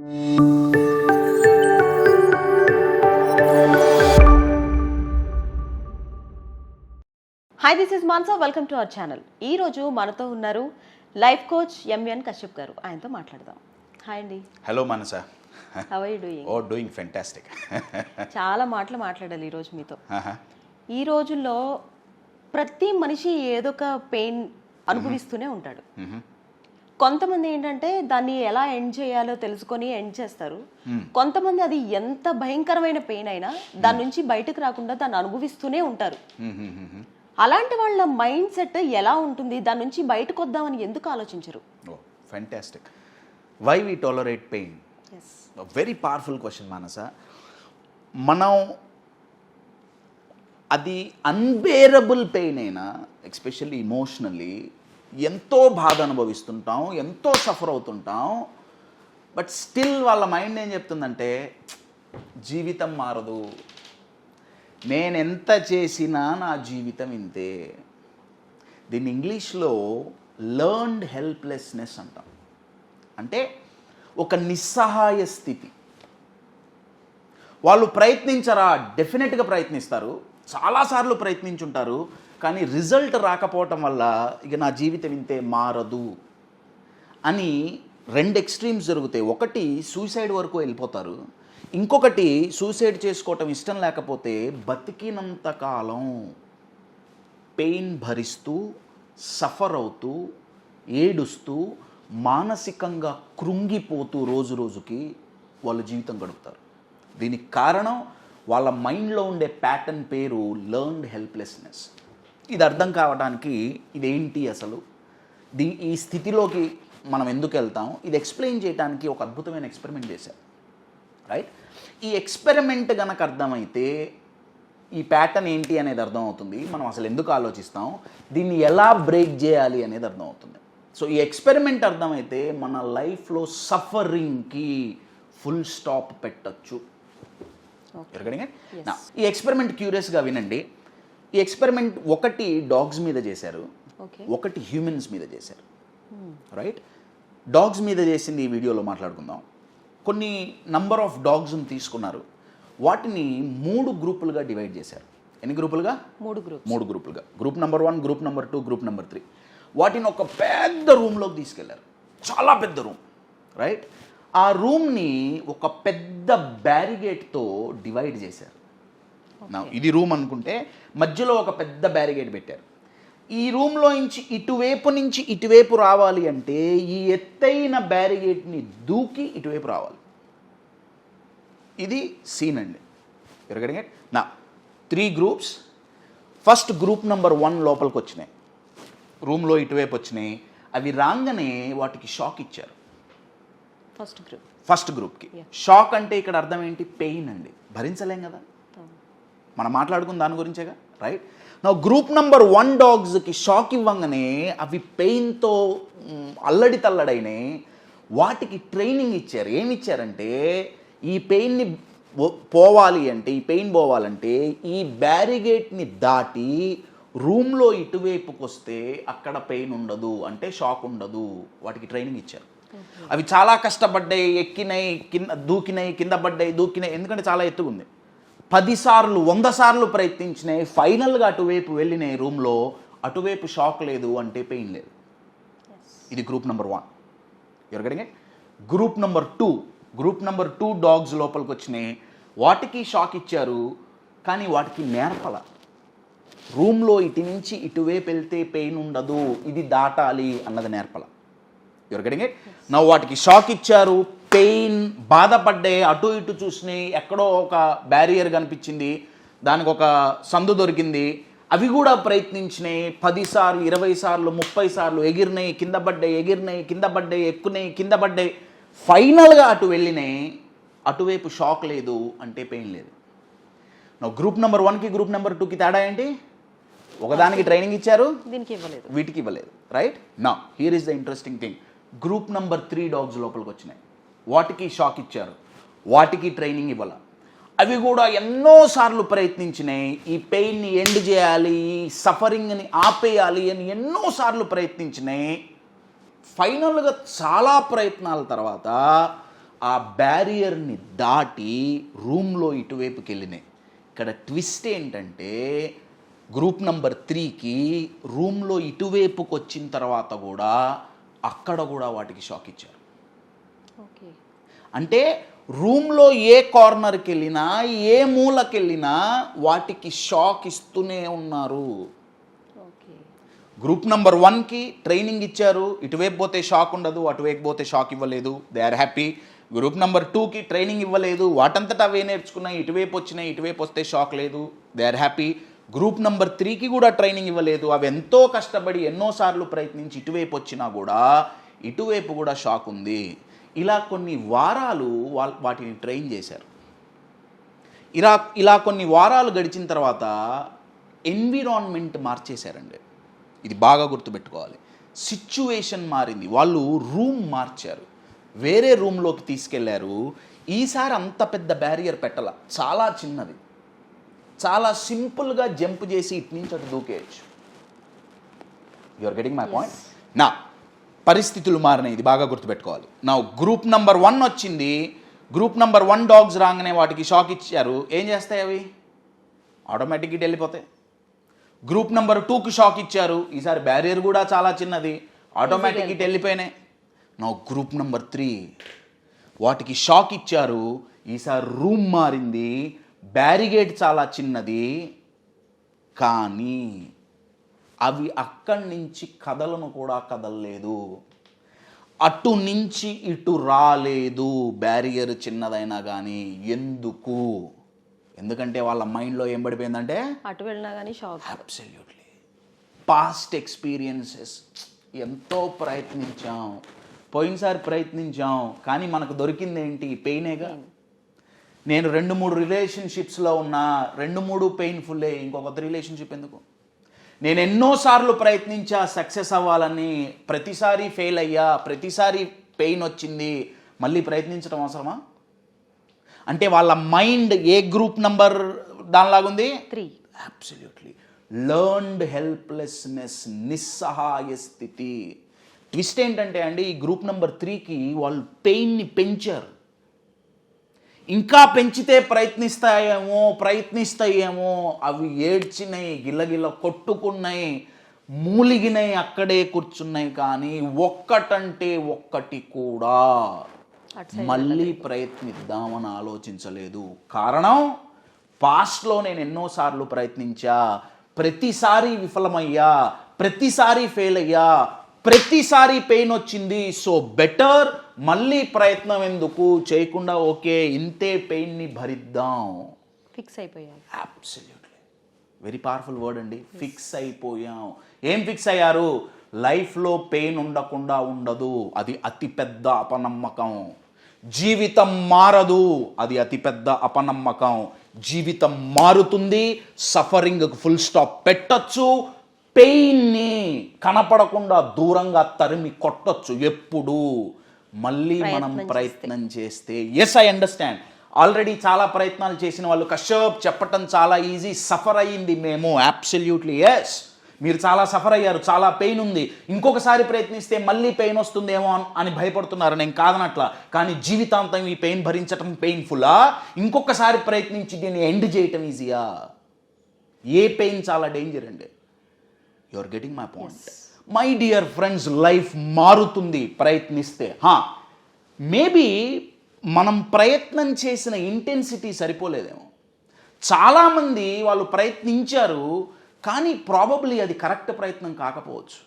Hi, this is Mansa. Welcome to our channel. ఈరోజు మనతో ఉన్నారు లైఫ్ కోచ్ ఎంఎన్ కశ్యప్ గారు. ఆయనతో మాట్లాడదాం. హాయ్ అండి. Hello Manasa. How are you doing? Oh doing fantastic. చాలా మాటలు మాట్లాడాలి ఈరోజు మీతో. ఈ రోజుల్లో ప్రతి మనిషి ఏదో ఒక పెయిన్ అనుభవిస్తూనే ఉంటాడు. కొంతమంది ఏంటంటే దాన్ని ఎలా ఎండ్ చేయాలో తెలుసుకొని ఎండ్ చేస్తారు. కొంతమంది అది ఎంత భయంకరమైన పెయిన్ అయినా దాని నుంచి బయటకు రాకుండా దాన్ని అనుభవిస్తూనే ఉంటారు. అలాంటి వాళ్ళ మైండ్ సెట్ ఎలా ఉంటుంది? దాని నుంచి బయటకు వద్దామని ఎందుకు ఆలోచించరు? Oh fantastic. Why we tolerate pain? Very powerful question Manasa. మనం అది అన్బేరబుల్ పెయిన్ అయినా, ఎస్పెషల్లీ ఇమోషనల్లీ ఎంతో బాధ అనుభవిస్తుంటాం, ఎంతో సఫర్ అవుతుంటాం. బట్ స్టిల్ వాళ్ళ మైండ్ ఏం చెప్తుందంటే జీవితం మారదు, నేను ఎంత చేసినా నా జీవితం ఇంతే. దీన్ని ఇంగ్లీష్లో లెర్న్డ్ హెల్ప్లెస్నెస్ అంటాం. అంటే ఒక నిస్సహాయ స్థితి. వాళ్ళు ప్రయత్నించరా? డెఫినెట్గా ప్రయత్నిస్తారు, చాలాసార్లు ప్రయత్నించుంటారు. కానీ రిజల్ట్ రాకపోవటం వల్ల ఇక నా జీవితం ఇంతే, మారదు అని రెండు ఎక్స్ట్రీమ్స్ జరుగుతాయి. ఒకటి సూసైడ్ వరకు వెళ్ళిపోతారు, ఇంకొకటి సూసైడ్ చేసుకోవటం ఇష్టం లేకపోతే బతికినంత కాలం పెయిన్ భరిస్తూ, సఫర్ అవుతూ, ఏడుస్తూ, మానసికంగా కృంగిపోతూ రోజు రోజుకి వాళ్ళ జీవితం గడుపుతారు. దీనికి కారణం వాళ్ళ మైండ్లో ఉండే ప్యాటర్న్ పేరు లెర్న్డ్ హెల్ప్లెస్నెస్. ఇది అర్థం కావడానికి ఇదేంటి అసలు, ఈ స్థితిలోకి మనం ఎందుకు వెళ్తాం, ఇది ఎక్స్ప్లెయిన్ చేయడానికి ఒక అద్భుతమైన ఎక్స్పెరిమెంట్ చేశారు. రైట్? ఈ ఎక్స్పెరిమెంట్ కనుక అర్థమైతే ఈ ప్యాటర్న్ ఏంటి అనేది అర్థమవుతుంది. మనం అసలు ఎందుకు ఆలోచిస్తాం, దీన్ని ఎలా బ్రేక్ చేయాలి అనేది అర్థమవుతుంది. సో ఈ ఎక్స్పెరిమెంట్ అర్థమైతే మన లైఫ్లో సఫరింగ్కి ఫుల్ స్టాప్ పెట్టచ్చు. ఈ ఎక్స్పెరిమెంట్ క్యూరియస్గా వినండి. ఈ ఎక్స్పెరిమెంట్ ఒకటి డాగ్స్ మీద చేశారు, ఒకటి హ్యూమన్స్ మీద చేశారు. రైట్? డాగ్స్ మీద చేసింది ఈ వీడియోలో మాట్లాడుకుందాం. కొన్ని నంబర్ ఆఫ్ డాగ్స్ని తీసుకున్నారు, వాటిని 3 గ్రూపులుగా డివైడ్ చేశారు. ఎన్ని గ్రూపులుగా? 3 గ్రూపులుగా. Group number 1, group number 2, group number 3. వాటిని ఒక పెద్ద రూమ్లోకి తీసుకెళ్లారు, చాలా పెద్ద రూమ్. రైట్? ఆ రూమ్ని ఒక పెద్ద బ్యారిగేట్తో డివైడ్ చేశారు. ఇది రూమ్ అనుకుంటే మధ్యలో ఒక పెద్ద బ్యారిగేట్ పెట్టారు. ఈ రూమ్లో నుంచి ఇటువైపు రావాలి అంటే ఈ ఎత్తైన బ్యారిగేట్ని దూకి ఇటువైపు రావాలి. ఇది సీన్ అండి. ఎరగడిగేట్ నా 3 గ్రూప్స్. ఫస్ట్ గ్రూప్ నెంబర్ 1 లోపలికి వచ్చినాయి, రూమ్లో ఇటువైపు వచ్చినాయి. అవి రాగానే వాటికి షాక్ ఇచ్చారు. ఫస్ట్ గ్రూప్కి షాక్ అంటే ఇక్కడ అర్థం ఏంటి? పెయిన్ అండి. భరించలేం కదా, మనం మాట్లాడుకున్న దాని గురించేగా. రైట్? నా గ్రూప్ నెంబర్ 1 డాగ్స్కి షాక్ ఇవ్వగానే అవి పెయిన్తో అల్లడి తల్లడైనాయి. వాటికి ట్రైనింగ్ ఇచ్చారు. ఏమి ఇచ్చారంటే ఈ పెయిన్ని పోవాలి అంటే, ఈ పెయిన్ పోవాలంటే ఈ బ్యారిగేట్ని దాటి రూమ్లో ఇటువైపుకి వస్తే అక్కడ పెయిన్ ఉండదు, అంటే షాక్ ఉండదు. వాటికి ట్రైనింగ్ ఇచ్చారు. అవి చాలా కష్టపడ్డాయి, ఎక్కినాయి, దూకినాయి, కింద పడ్డాయి, దూకినాయి. ఎందుకంటే చాలా ఎత్తుకుంది. 10 సార్లు 100 సార్లు ప్రయత్నించినాయి. ఫైనల్గా అటువైపు వెళ్ళినాయి రూమ్లో. అటువైపు షాక్ లేదు, అంటే పెయిన్ లేదు. ఇది గ్రూప్ నెంబర్ 1. ఎవరు గడిగే? గ్రూప్ నెంబర్ 2 డాగ్స్ లోపలికి వచ్చినాయి. వాటికి షాక్ ఇచ్చారు, కానీ వాటికి నేర్పల. రూమ్లో ఇటు నుంచి ఇటువైపు వెళ్తే పెయిన్ ఉండదు, ఇది దాటాలి అన్నది నేర్పల. ఎవరు గడిగే? నా వాటికి షాక్ ఇచ్చారు, పెయిన్, బాధపడ్డాయి, అటు ఇటు చూసినాయి, ఎక్కడో ఒక బ్యారియర్ కనిపించింది, దానికి ఒక సందు దొరికింది. అవి కూడా ప్రయత్నించినాయి. 10 సార్లు 20 సార్లు 30 సార్లు ఎగిరినాయి, కింద పడ్డాయి, ఎగిరినాయి, కింద పడ్డాయి, ఎక్కునాయి, కింద పడ్డాయి. ఫైనల్గా అటు వెళ్ళినాయి. అటువైపు షాక్ లేదు, అంటే పెయిన్ లేదు. నా గ్రూప్ నెంబర్ 1కి గ్రూప్ నెంబర్ 2కి తేడా ఏంటి? ఒకదానికి ట్రైనింగ్ ఇచ్చారు, వీటికి ఇవ్వలేదు. రైట్? నా here is the interesting thing. Group number 3 dogs లోపలికి వచ్చినాయి. వాటికి షాక్ ఇచ్చారు, వాటికి ట్రైనింగ్ ఇవ్వాల. అవి కూడా ఎన్నోసార్లు ప్రయత్నించినాయి. ఈ పెయిన్ని ఎండ్ చేయాలి, ఈ సఫరింగ్ని ఆపేయాలి అని ఎన్నోసార్లు ప్రయత్నించినాయి. ఫైనల్గా చాలా ప్రయత్నాల తర్వాత ఆ బ్యారియర్ని దాటి రూమ్లో ఇటువైపుకి వెళ్ళినాయి. ఇక్కడ ట్విస్ట్ ఏంటంటే గ్రూప్ నెంబర్ 3కి రూమ్లో ఇటువైపుకి వచ్చిన తర్వాత కూడా అక్కడ కూడా వాటికి షాక్ ఇచ్చారు. ఓకే. అంటే రూమ్లో ఏ కార్నర్కి వెళ్ళినా ఏ మూలకి వెళ్ళినా వాటికి షాక్ ఇస్తూనే ఉన్నారు. ఓకే. గ్రూప్ నెంబర్ 1కి ట్రైనింగ్ ఇచ్చారు, ఇటువైపు పోతే షాక్ ఉండదు, అటువైపు పోతే షాక్ ఇవ్వలేదు, they are happy. Group number 2కి ట్రైనింగ్ ఇవ్వలేదు, వాటంతటా అవే నేర్చుకున్నాయి, ఇటువైపు వచ్చినాయి, ఇటువైపు వస్తే షాక్ లేదు, they are happy. Group number 3కి కూడా ట్రైనింగ్ ఇవ్వలేదు, అవి ఎంతో కష్టపడి ఎన్నోసార్లు ప్రయత్నించి ఇటువైపు వచ్చినా కూడా ఇటువైపు కూడా షాక్ ఉంది. ఇలా కొన్ని వారాలు వాటిని ట్రైన్ చేశారు. ఇలా కొన్ని వారాలు గడిచిన తర్వాత ఎన్విరాన్మెంట్ మార్చేశారండి. ఇది బాగా గుర్తుపెట్టుకోవాలి. సిచ్యువేషన్ మారింది, వాళ్ళు రూమ్ మార్చారు, వేరే రూమ్లోకి తీసుకెళ్లారు. ఈసారి అంత పెద్ద బ్యారియర్ పెట్టాల, చాలా చిన్నది, చాలా సింపుల్గా జంప్ చేసి ఇటు నుంచి అటు దూకేయచ్చు. You are getting my point. నా పరిస్థితులు మారినాయి, ఇది బాగా గుర్తుపెట్టుకోవాలి. నా గ్రూప్ నెంబర్ 1 వచ్చింది, గ్రూప్ నెంబర్ 1 డాగ్స్ రాగానే వాటికి షాక్ ఇచ్చారు. ఏం చేస్తాయి అవి? ఆటోమేటిక్గా వెళ్ళిపోతాయి. గ్రూప్ నెంబర్ 2కి షాక్ ఇచ్చారు, ఈసారి బ్యారియర్ కూడా చాలా చిన్నది, ఆటోమేటిక్ ఇటు వెళ్ళిపోయినాయి. నా గ్రూప్ నెంబర్ 3 వాటికి షాక్ ఇచ్చారు, ఈసారి రూమ్ మారింది, బ్యారిగేడ్ చాలా చిన్నది, కానీ అవి అక్కడి నుంచి కదలను కూడా కదలలేదు, అటు నుంచి ఇటు రాలేదు. బ్యారియర్ చిన్నదైనా కానీ ఎందుకు? ఎందుకంటే వాళ్ళ మైండ్లో ఏం పడిపోయిందంటే అటు వెళ్ళినా కానీ షాక్. అబ్సల్యూట్లీ. పాస్ట్ ఎక్స్పీరియన్సెస్, ఎంతో ప్రయత్నించాం, పోయినసారి ప్రయత్నించాం, కానీ మనకు దొరికింది ఏంటి? పెయినేగా. నేను 2-3 రిలేషన్షిప్స్లో ఉన్నా, 2-3 పెయిన్ఫుల్లే, ఇంకొక రిలేషన్షిప్ ఎందుకు? నేను ఎన్నోసార్లు ప్రయత్నించా సక్సెస్ అవ్వాలని, ప్రతిసారి ఫెయిల్ అయ్యా, ప్రతిసారి పెయిన్ వచ్చింది, మళ్ళీ ప్రయత్నించడం అవసరమా? అంటే వాళ్ళ మైండ్ ఏ గ్రూప్ నంబర్ దానిలాగుంది? 3. అబ్సల్యూట్లీ. లర్న్డ్ హెల్ప్లెస్నెస్, నిస్సహాయ స్థితి. ట్విస్ట్ ఏంటంటే అండి, ఈ గ్రూప్ నెంబర్ 3కి వాళ్ళు పెయిన్ని పెంచారు. ఇంకా పెంచితే ప్రయత్నిస్తాయేమో, అవి ఏడ్చినాయి, గిల్లగిల్ల కొట్టుకున్నాయి, మూలిగినాయి, అక్కడే కూర్చున్నాయి, కానీ ఒక్కటంటే ఒక్కటి కూడా మళ్ళీ ప్రయత్నిద్దామని ఆలోచించలేదు. కారణం, పాస్ట్లో నేను ఎన్నోసార్లు ప్రయత్నించా, ప్రతిసారి విఫలమయ్యా, ప్రతిసారి ఫెయిల్ అయ్యా, ప్రతిసారి పెయిన్ వచ్చింది. సో బెటర్ మళ్ళీ ప్రయత్నం ఎందుకు చేయకుండా, ఓకే ఇంతే పెయిన్ని భరిద్దాం, ఫిక్స్ అయిపోయారు. అబ్సల్యూట్లీ. వెరీ పవర్ఫుల్ వర్డ్ అండి, ఫిక్స్ అయిపోయాం. ఏం ఫిక్స్ అయ్యారు? లైఫ్లో పెయిన్ ఉండకుండా ఉండదు, అది అతిపెద్ద అపనమ్మకం. జీవితం మారదు, అది అతిపెద్ద అపనమ్మకం. జీవితం మారుతుంది, సఫరింగ్కి ఫుల్ స్టాప్ పెట్టచ్చు, పెయిన్ని కనపడకుండా దూరంగా తరిమి కొట్టచ్చు ఎప్పుడు. మళ్ళీ మనం ప్రయత్నం చేస్తే. Yes, I understand. ఆల్రెడీ చాలా ప్రయత్నాలు చేసిన వాళ్ళు, కశ్యప్ చెప్పటం చాలా ఈజీ, సఫర్ అయ్యింది మేము. అబ్సల్యూట్లీ ఎస్, మీరు చాలా సఫర్ అయ్యారు, చాలా పెయిన్ ఉంది, ఇంకొకసారి ప్రయత్నిస్తే మళ్ళీ పెయిన్ వస్తుందేమో అని భయపడుతున్నారు. నేను కాదనట్లా, కానీ జీవితాంతం ఈ పెయిన్ భరించటం పెయిన్ఫుల్లా, ఇంకొకసారి ప్రయత్నించి దీన్ని ఎండ్ చేయటం ఈజీయా? ఏ పెయిన్ చాలా డేంజర్ అండి. You are getting my point. My dear friends, life మారుతుంది ప్రయత్నిస్తే. మేబీ మనం ప్రయత్నం చేసిన ఇంటెన్సిటీ సరిపోలేదేమో. చాలామంది వాళ్ళు ప్రయత్నించారు, కానీ ప్రాబబ్లీ అది కరెక్ట్ ప్రయత్నం కాకపోవచ్చు.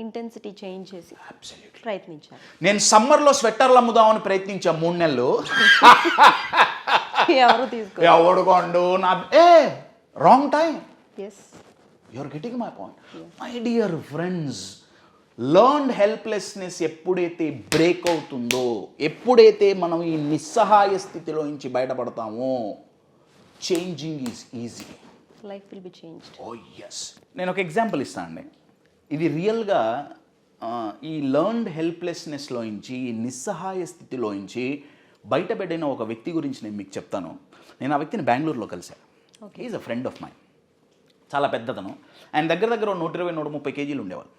ఇంటెన్సిటీ చేంజ్ చేసి ప్రయత్నించారు. నేను సమ్మర్లో స్వెట్టర్లు అమ్ముదామని ప్రయత్నించా 3 నెలలు. ఎవడు కొండు నా wrong time. You are getting my point. My dear friends, learned helplessness ఎప్పుడైతే బ్రేక్ అవుతుందో, ఎప్పుడైతే మనం ఈ నిస్సహాయ స్థితిలో నుంచి బయటపడతామో, changing is easy. Life will be changed. Oh yes. నేను ఒక ఎగ్జాంపుల్ ఇస్తాను అండి. ఇది రియల్గా ఈ లర్న్డ్ హెల్ప్లెస్నెస్లో నుంచి, ఈ నిస్సహాయ స్థితిలో నుంచి బయటపడిన ఒక వ్యక్తి గురించి నేను మీకు చెప్తాను. నేను ఆ వ్యక్తిని బెంగళూరులో కలిశాను. Is a friend of mine. చాలా పెద్దతను. ఆయన దగ్గర 120-130 కేజీలు ఉండేవాళ్ళు.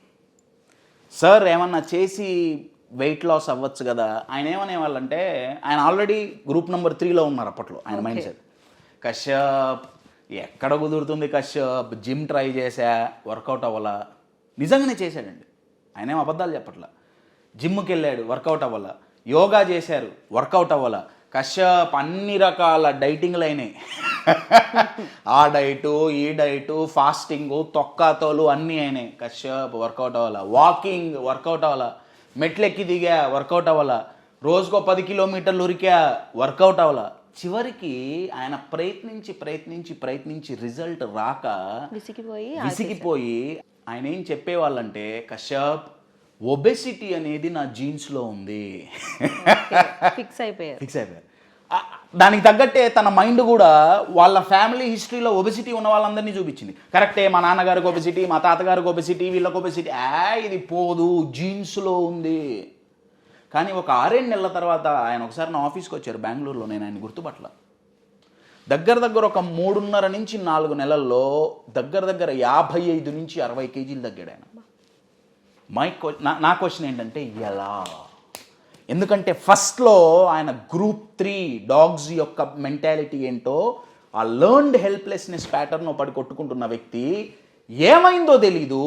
సార్ ఏమన్నా చేసి వెయిట్ లాస్ అవ్వచ్చు కదా. ఆయన ఏమనేవాళ్ళంటే, ఆయన ఆల్రెడీ గ్రూప్ నెంబర్ 3లో ఉన్నారు అప్పట్లో. ఆయన మైండ్ సెట్, కశ్యప్ ఎక్కడ కుదురుతుంది కశ్యప్, జిమ్ ట్రై చేశా వర్కౌట్ అవ్వాలా. నిజంగానే చేశాడండి, ఆయన ఏం అబద్ధాలు చెప్పట్లా. జిమ్కి వెళ్ళాడు, వర్కౌట్ అవ్వాలా. యోగా చేశారు, వర్కౌట్ అవ్వాలా. కశ్యప్ అన్ని రకాల డైటింగ్లు అయినాయి. ఆ డైటు, ఈ డైటు, ఫాస్టింగు, తొక్కాతోలు అన్నీ అయినాయి. కశ్యప్ వర్కౌట్ అవ్వాలా. వాకింగ్ వర్కౌట్ అవ్వాలా. మెట్లెక్కి దిగా వర్కౌట్ అవ్వాలా. రోజుకో 10 కిలోమీటర్లు ఉరికా వర్కౌట్ అవ్వాలా. చివరికి ఆయన ప్రయత్నించి రిజల్ట్ రాక విసిగిపోయి ఆయన ఏం చెప్పేవాళ్ళంటే, కశ్యప్ ఒబెసిటీ అనేది నా జీన్స్లో ఉంది. ఫిక్స్ అయిపోయారు. దానికి తగ్గట్టే తన మైండ్ కూడా వాళ్ళ ఫ్యామిలీ హిస్టరీలో ఒబెసిటీ ఉన్న వాళ్ళందరినీ చూపించింది. కరెక్టే, మా నాన్నగారికి ఒబెసిటీ, మా తాతగారికి ఒబెసిటీ, వీళ్ళకి ఒబెసిటీ, ఇది పోదు, జీన్స్లో ఉంది. కానీ ఒక 6 నెలల తర్వాత ఆయన ఒకసారి నా ఆఫీస్కి వచ్చారు బెంగళూరులో. నేను ఆయన గుర్తుపట్ల. దగ్గర ఒక 3.5 నుంచి 4 నెలల్లో దగ్గర 55 నుంచి 60 కేజీలు తగ్గాడు ఆయన. నా క్వశ్చన్ ఏంటంటే, ఎలా? ఎందుకంటే ఫస్ట్లో ఆయన గ్రూప్ 3 డాగ్స్ యొక్క మెంటాలిటీ ఏంటో, ఆ లర్న్డ్ హెల్ప్లెస్నెస్ ప్యాటర్న్ పడి కొట్టుకుంటున్న వ్యక్తి ఏమైందో తెలీదు.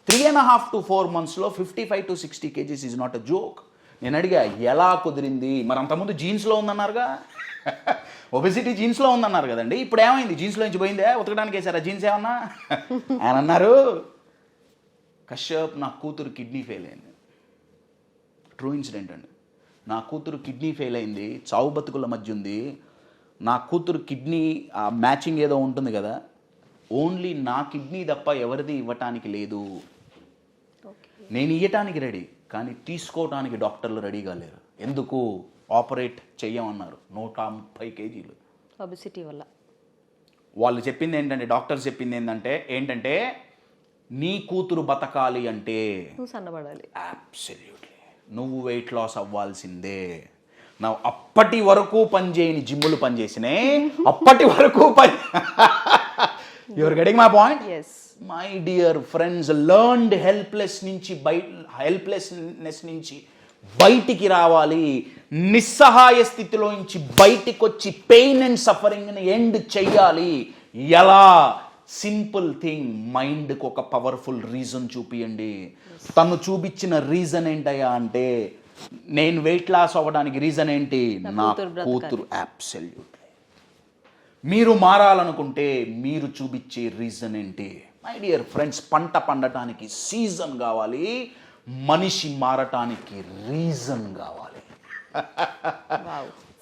3.5 to 4 monthsలో 55 to 60 kgs is not a joke. నేను అడిగా, ఎలా కుదిరింది? మరి అంతకుముందు జీన్స్లో ఉందన్నారుగా, ఒబెసిటీ జీన్స్లో ఉందన్నారు కదండి, ఇప్పుడు ఏమైంది? జీన్స్లో నుంచి పోయిందే, ఉతకడానికి వేసారా జీన్స్ ఏమన్నా? ఆయన అన్నారు, కశ్యప్ నా కూతురు కిడ్నీ ఫెయిల్ అయింది. ట్రూ ఇన్సిడెంట్ అండి. నా కూతురు కిడ్నీ ఫెయిల్ అయింది, చావు బతుకుల మధ్య ఉంది. నా కూతురు కిడ్నీ ఆ మ్యాచింగ్ ఏదో ఉంటుంది కదా, ఓన్లీ నా కిడ్నీ తప్ప ఎవరిది ఇవ్వటానికి లేదు. నేను ఇవ్వటానికి రెడీ, కానీ తీసుకోవటానికి డాక్టర్లు రెడీగా లేరు. ఎందుకు? ఆపరేట్ చెయ్యమన్నారు. 130 కేజీలు ఒబెసిటీ వల్ల. వాళ్ళు చెప్పింది ఏంటంటే, డాక్టర్స్ చెప్పింది ఏంటంటే నీ కూతురు బతకాలి అంటే నువ్వు సన్నబడాలి. అబ్సల్యూట్లీ నువ్వు వెయిట్ లాస్ అవ్వాల్సిందే. నా అప్పటి వరకు పనిచేయని జిమ్ములు పనిచేసినాయి, అప్పటి వరకు your getting my point? My dear friends, learned helplessness నుంచి బయటికి రావాలి. నిస్సహాయ స్థితిలో నుంచి బయటికి వచ్చి పెయిన్ అండ్ సఫరింగ్ని ఎండ్ చెయ్యాలి. ఎలా? సింపుల్ థింగ్, మైండ్కి ఒక పవర్ఫుల్ రీజన్ చూపియండి. తను చూపించిన రీజన్ ఏంటయ్యా అంటే, నేను వెయిట్ లాస్ అవ్వడానికి రీజన్ ఏంటి? నా కూతురు. అబ్సల్యూట్లీ. మీరు మారాలనుకుంటే మీరు చూపించే రీజన్ ఏంటి? మై డియర్ ఫ్రెండ్స్, పంట పండటానికి సీజన్ కావాలి, మనిషి మారటానికి రీజన్ కావాలి.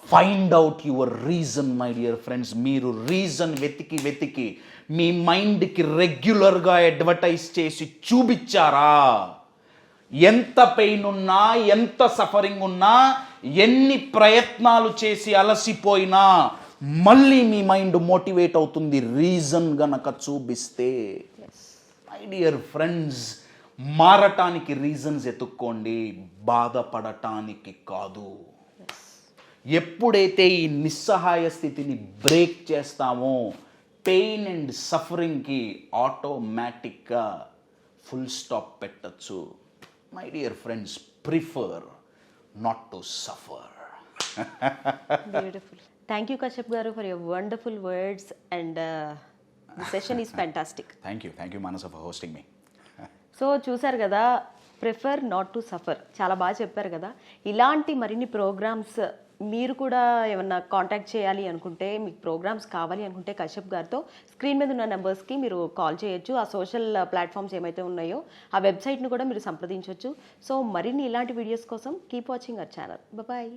Find out your reason my dear friends. మీరు రీజన్ వెతికి మీ మైండ్కి రెగ్యులర్గా అడ్వర్టైజ్ చేసి చూపించారా? ఎంత పెయిన్ ఉన్నా, ఎంత సఫరింగ్ ఉన్నా, ఎన్ని ప్రయత్నాలు చేసి అలసిపోయినా మళ్ళీ మీ మైండ్ మోటివేట్ అవుతుంది రీజన్ గనక చూపిస్తే. మై డియర్ ఫ్రెండ్స్, మారటానికి రీజన్స్ ఎత్తుక్కోండి, బాధపడటానికి కాదు. ఎప్పుడైతే ఈ నిస్సహాయ స్థితిని బ్రేక్ చేస్తామో, పెయిన్ అండ్ సఫరింగ్కి ఆటోమేటిక్గా ఫుల్ స్టాప్ పెట్టచ్చు. My dear friends, prefer not to suffer. Beautiful. Thank you Kashyap గారు for your wonderful words and the session is fantastic. Thank you Manasa for hosting me. So చూసారు కదా, ప్రిఫర్ నాట్ టు సఫర్, చాలా బాగా చెప్పారు కదా. ఇలాంటి మరిన్ని ప్రోగ్రామ్స్ మీరు కూడా ఏమన్నా కాంటాక్ట్ చేయాలి అనుకుంటే, మీకు ప్రోగ్రామ్స్ కావాలి అనుకుంటే కశ్యప్ గారితో స్క్రీన్ మీద ఉన్న నెంబర్స్కి మీరు కాల్ చేయొచ్చు. ఆ సోషల్ ప్లాట్ఫామ్స్ ఏమైతే ఉన్నాయో ఆ వెబ్సైట్ను కూడా మీరు సంప్రదించవచ్చు. సో మరిన్ని ఇలాంటి వీడియోస్ కోసం keep watching our channel. Bye.